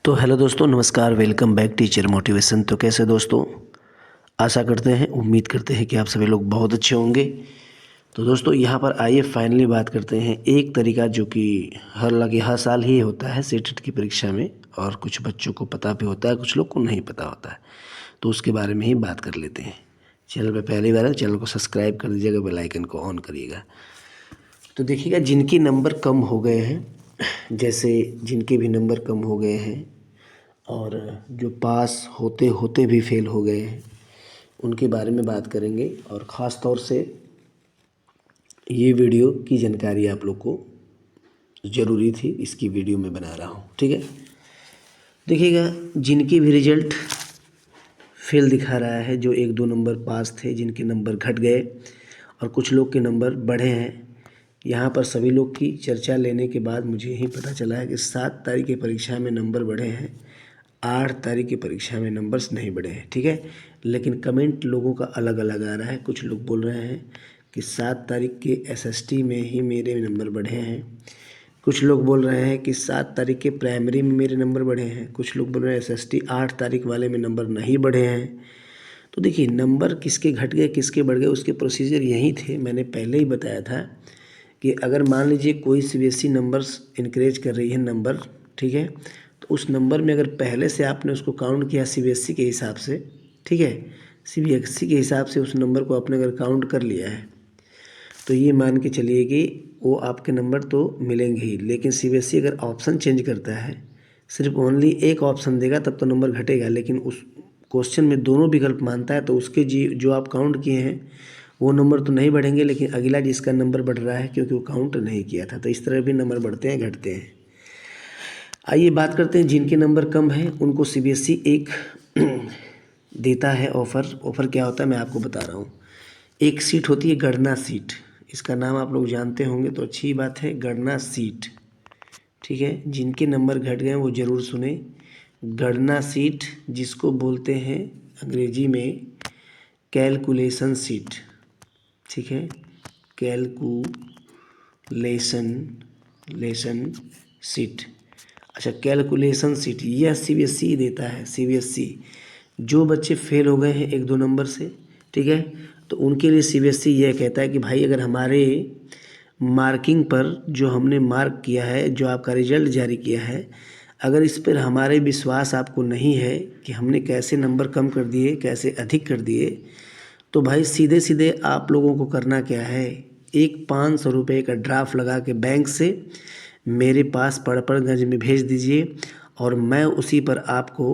तो हेलो दोस्तों, नमस्कार। Welcome back teacher motivation. तो कैसे दोस्तों, आशा करते हैं, उम्मीद करते हैं कि आप सभी लोग बहुत अच्छे होंगे। तो दोस्तों यहाँ पर आइए फाइनली बात करते हैं एक तरीका जो कि हर साल ही होता है सीटेट की परीक्षा में, और कुछ बच्चों को पता भी होता है, कुछ लोग को नहीं पता होता है। तो उसके बारे में ही बात कर लेते हैं। चैनल पर पहली बार है, चैनल को सब्सक्राइब कर दीजिएगा, बेल आइकन को ऑन करिएगा। तो देखिएगा, जिनके नंबर कम हो गए हैं, जैसे जिनके भी नंबर कम हो गए हैं और जो पास होते होते भी फेल हो गए हैं, उनके बारे में बात करेंगे। और ख़ास तौर से ये वीडियो की जानकारी आप लोग को ज़रूरी थी, इसकी वीडियो मैं बना रहा हूँ। ठीक है, देखिएगा, जिनके भी रिजल्ट फेल दिखा रहा है, जो 1-2 नंबर पास थे, जिनके नंबर घट गए और कुछ लोग के नंबर बढ़े हैं, यहाँ पर सभी लोग की चर्चा लेने के बाद मुझे यही पता चला है कि 7 तारीख की परीक्षा में नंबर बढ़े हैं, 8 तारीख की परीक्षा में नंबर्स नहीं बढ़े हैं। ठीक है, लेकिन कमेंट लोगों का अलग अलग आ रहा है। कुछ लोग बोल रहे हैं कि 7 तारीख के एसएसटी में ही मेरे नंबर बढ़े हैं, कुछ लोग बोल रहे हैं कि 7 तारीख के प्राइमरी में मेरे नंबर बढ़े हैं, कुछ लोग बोल रहे हैं एसएसटी 8 तारीख वाले में नंबर नहीं बढ़े हैं। तो देखिए, नंबर किसके घट गए किसके बढ़ गए, उसके प्रोसीजर यही थे। मैंने पहले ही बताया था कि अगर मान लीजिए कोई सीबीएसई नंबर्स इनकरेज कर रही है नंबर, ठीक है, तो उस नंबर में अगर पहले से आपने उसको काउंट किया सीबीएसई के हिसाब से, ठीक है, सीबीएसई के हिसाब से उस नंबर को आपने अगर काउंट कर लिया है, तो ये मान के चलिए कि वो आपके नंबर तो मिलेंगे ही। लेकिन सीबीएसई अगर ऑप्शन चेंज करता है, सिर्फ ओनली एक ऑप्शन देगा, तब तो नंबर घटेगा। लेकिन उस क्वेश्चन में दोनों विकल्प मानता है, तो उसके जो आप काउंट किए हैं वो नंबर तो नहीं बढ़ेंगे, लेकिन अगला जिसका नंबर बढ़ रहा है क्योंकि वो काउंट नहीं किया था। तो इस तरह भी नंबर बढ़ते हैं, घटते हैं। आइए बात करते हैं जिनके नंबर कम हैं, उनको सीबीएसई एक देता है ऑफ़र। ऑफ़र क्या होता है मैं आपको बता रहा हूँ। एक सीट होती है गणना सीट, इसका नाम आप लोग जानते होंगे, तो अच्छी बात है, गणना सीट। ठीक है, जिनके नंबर घट गए वो ज़रूर सुने। गणना सीट जिसको बोलते हैं अंग्रेजी में कैलकुलेशन सीट। ठीक है, कैलकुलेशन सीट। अच्छा, कैलकुलेशन सीट यह सीबीएसई देता है। सीबीएसई जो बच्चे फेल हो गए हैं 1-2 नंबर से, ठीक है, तो उनके लिए सीबीएसई यह कहता है कि भाई, अगर हमारे मार्किंग पर जो हमने मार्क किया है, जो आपका रिजल्ट जारी किया है, अगर इस पर हमारे विश्वास आपको नहीं है कि हमने कैसे नंबर कम कर दिए, कैसे अधिक कर दिए, तो भाई सीधे सीधे आप लोगों को करना क्या है, एक 500 रुपये का ड्राफ्ट लगा के बैंक से मेरे पास पड़पड़गंज में भेज दीजिए, और मैं उसी पर आपको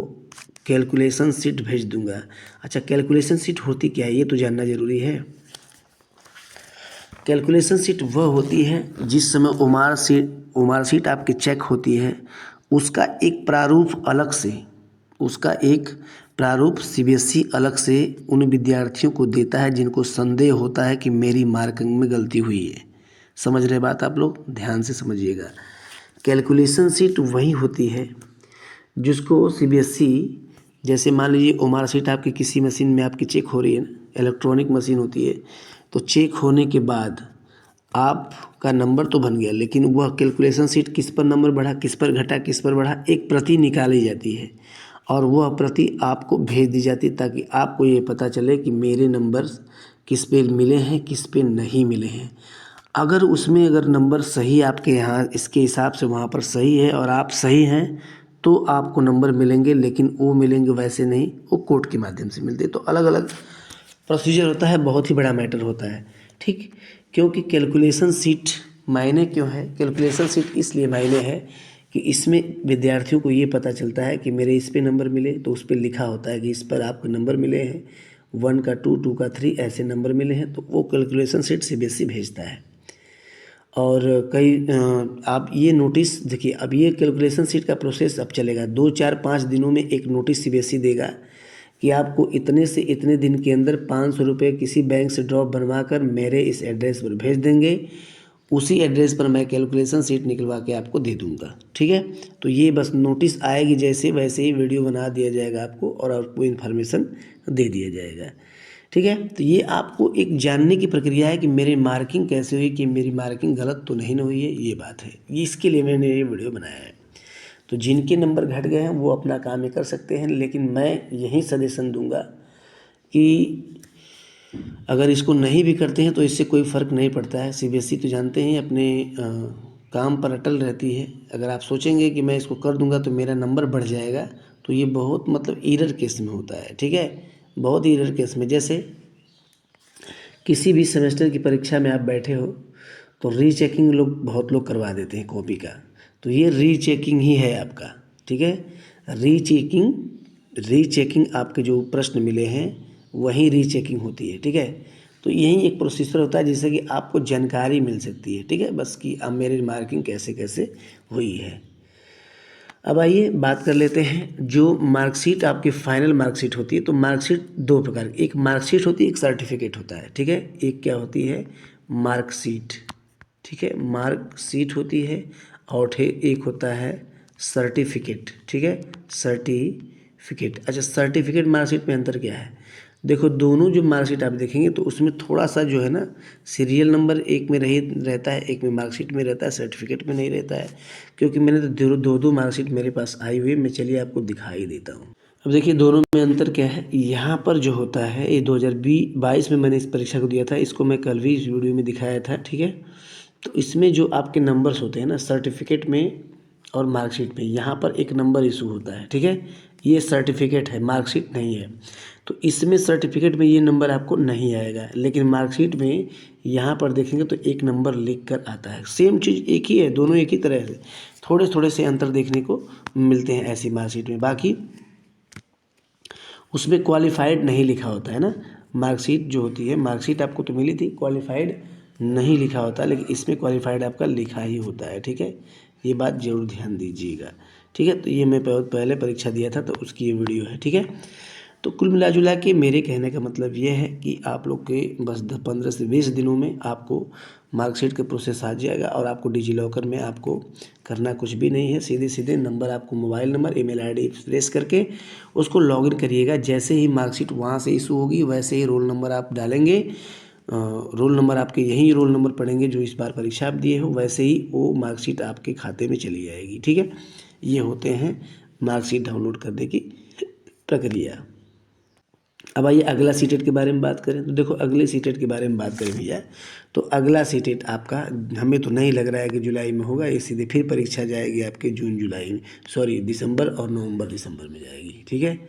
कैलकुलेशन सीट भेज दूंगा। अच्छा, कैलकुलेशन सीट होती क्या है ये तो जानना ज़रूरी है। कैलकुलेशन सीट वह होती है जिस समय उमार सीट आपकी चेक होती है, उसका एक प्रारूप सीबीएसई अलग से उन विद्यार्थियों को देता है जिनको संदेह होता है कि मेरी मार्किंग में गलती हुई है। समझ रहे बात आप लोग, ध्यान से समझिएगा। कैलकुलेशन सीट वही होती है जिसको सीबीएसई, जैसे मान लीजिए उमार सीट आपकी किसी मशीन में आपकी चेक हो रही है, इलेक्ट्रॉनिक मशीन होती है, तो चेक होने के बाद आपका नंबर तो बन गया, लेकिन वह कैलकुलेशन सीट किस पर नंबर बढ़ा, किस पर घटा, किस पर बढ़ा, एक प्रति निकाली जाती है और वह प्रति आपको भेज दी जाती है, ताकि आपको ये पता चले कि मेरे नंबर किस पे मिले हैं, किस पे नहीं मिले हैं। अगर नंबर सही आपके यहाँ इसके हिसाब से वहाँ पर सही है और आप सही हैं, तो आपको नंबर मिलेंगे, लेकिन वो मिलेंगे वैसे नहीं, वो कोर्ट के माध्यम से मिलते हैं। तो अलग अलग प्रोसीजर होता है, बहुत ही बड़ा मैटर होता है। ठीक, क्योंकि कैलकुलेशन सीट मायने क्यों है, कैलकुलेशन सीट इसलिए मायने है कि इसमें विद्यार्थियों को ये पता चलता है कि मेरे इस पे नंबर मिले, तो उस पर लिखा होता है कि इस पर आपको नंबर मिले हैं, 1 का 2, 2 का 3 ऐसे नंबर मिले हैं, तो वो कैलकुलेशन सीट सीबीएसई भेजता है। और आप ये नोटिस देखिए, अब ये कैलकुलेशन सीट का प्रोसेस अब चलेगा 2, 4, 5 दिनों में एक नोटिस सीबीएसई देगा कि आपको इतने से इतने दिन के अंदर 500 रुपये किसी बैंक से ड्रॉप बनवा कर मेरे इस एड्रेस पर भेज देंगे। उसी एड्रेस पर मैं कैलकुलेशन सीट निकलवा के आपको दे दूंगा। ठीक है, तो ये बस नोटिस आएगी जैसे वैसे ही वीडियो बना दिया जाएगा आपको, और आपको इन्फॉर्मेशन दे दिया जाएगा। ठीक है, तो ये आपको एक जानने की प्रक्रिया है कि मेरी मार्किंग कैसे हुई, कि मेरी मार्किंग गलत तो नहीं हुई है, ये बात है, ये इसके लिए मैंने ये वीडियो बनाया है। तो जिनके नंबर घट गए हैं वो अपना काम ये कर सकते हैं, लेकिन मैं यही सजेशन दूंगा कि अगर इसको नहीं भी करते हैं तो इससे कोई फ़र्क नहीं पड़ता है। सीबीएसई तो जानते हैं अपने काम पर अटल रहती है। अगर आप सोचेंगे कि मैं इसको कर दूंगा तो मेरा नंबर बढ़ जाएगा, तो ये बहुत मतलब एरर केस में होता है, ठीक है, बहुत एरर केस में। जैसे किसी भी सेमेस्टर की परीक्षा में आप बैठे हो तो रीचेकिंग बहुत लोग करवा देते हैं कॉपी का, तो ये रीचेकिंग ही है आपका, ठीक है। रीचेकिंग आपके जो प्रश्न मिले हैं वही रीचेकिंग होती है, ठीक है। तो यही एक प्रोसीजर होता है जिससे कि आपको जानकारी मिल सकती है, ठीक है, बस कि अब मेरी मार्किंग कैसे कैसे हुई है। अब आइए बात कर लेते हैं जो मार्कशीट आपकी फाइनल मार्कशीट होती है। तो मार्कशीट दो प्रकार की, एक मार्कशीट होती है, एक सर्टिफिकेट होता है, ठीक है। एक क्या होती है, मार्कशीट, ठीक है, मार्कशीट होती है, और एक होता है सर्टिफिकेट, ठीक है, सर्टिफिकेट। अच्छा, सर्टिफिकेट मार्कशीट में अंतर क्या है? देखो, दोनों जो मार्कशीट आप देखेंगे तो उसमें थोड़ा सा जो है ना, सीरियल नंबर एक में रहता है, एक में मार्कशीट में रहता है, सर्टिफिकेट में नहीं रहता है। क्योंकि मैंने तो दो मार्कशीट मेरे पास आई हुई है, मैं चलिए आपको दिखाई देता हूँ। अब देखिए दोनों में अंतर क्या है। यहाँ पर जो होता है, ये 2022 में मैंने इस परीक्षा को दिया था, इसको मैं कल भी इस वीडियो में दिखाया था, ठीक है। तो इसमें जो आपके नंबर्स होते हैं ना, सर्टिफिकेट में और मार्कशीट में, यहाँ पर एक नंबर इशू होता है, ठीक है। ये सर्टिफिकेट है, मार्कशीट नहीं है। तो इसमें सर्टिफिकेट में ये नंबर आपको नहीं आएगा, लेकिन मार्कशीट में यहाँ पर देखेंगे तो एक नंबर लिख कर आता है। सेम चीज़ एक ही है, दोनों एक ही तरह से, थोड़े थोड़े से अंतर देखने को मिलते हैं ऐसी मार्कशीट में। बाकी उसमें क्वालिफाइड नहीं लिखा होता है ना, मार्कशीट जो होती है, मार्कशीट आपको तो मिली थी, क्वालिफाइड नहीं लिखा होता, लेकिन इसमें क्वालिफाइड आपका लिखा ही होता है, ठीक है। ये बात ज़रूर ध्यान दीजिएगा, ठीक है। तो ये मैं पहले परीक्षा दिया था तो उसकी ये वीडियो है, ठीक है। तो कुल मिला जुला के मेरे कहने का मतलब ये है कि आप लोग के बस 15 से 20 दिनों में आपको मार्कशीट का प्रोसेस आ जाएगा, और आपको डिजीलॉकर में आपको करना कुछ भी नहीं है। सीधे सीधे नंबर, आपको mobile number, email ID press करके उसको लॉगिन करिएगा। जैसे ही मार्कशीट वहाँ से इशू होगी वैसे ही रोल नंबर आप डालेंगे, रोल नंबर आपके यही रोल नंबर पड़ेंगे जो इस बार परीक्षा आप दिए हो, वैसे ही वो मार्कशीट आपके खाते में चली जाएगी, ठीक है। ये होते हैं मार्कशीट डाउनलोड करने की प्रक्रिया। अब आइए अगला सीटेट के बारे में बात करें। तो देखो, अगले सीटेट के बारे में बात करें भैया, तो अगला सीटेट आपका, हमें तो नहीं लग रहा है कि जुलाई में होगा, ये सीधे फिर परीक्षा जाएगी आपके दिसंबर और नवंबर दिसंबर में जाएगी, ठीक है।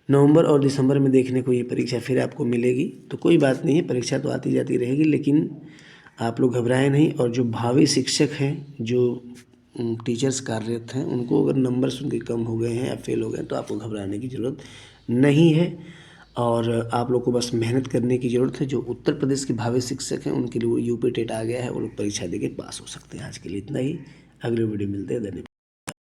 नवंबर और दिसंबर में देखने को ये परीक्षा फिर आपको मिलेगी। तो कोई बात नहीं है, परीक्षा तो आती जाती रहेगी, लेकिन आप लोग घबराएं नहीं। और जो भावी शिक्षक हैं, जो टीचर्स कार्यरत हैं, उनको अगर नंबर उनके कम हो गए हैं या फेल हो गए हैं तो आपको घबराने की ज़रूरत नहीं है, और आप लोग को बस मेहनत करने की ज़रूरत है। जो उत्तर प्रदेश के भावी शिक्षक हैं उनके लिए वो यूपी टेट आ गया है, वो लोग परीक्षा देके पास हो सकते हैं। आज के लिए इतना ही, अगले वीडियो मिलते हैं, धन्यवाद।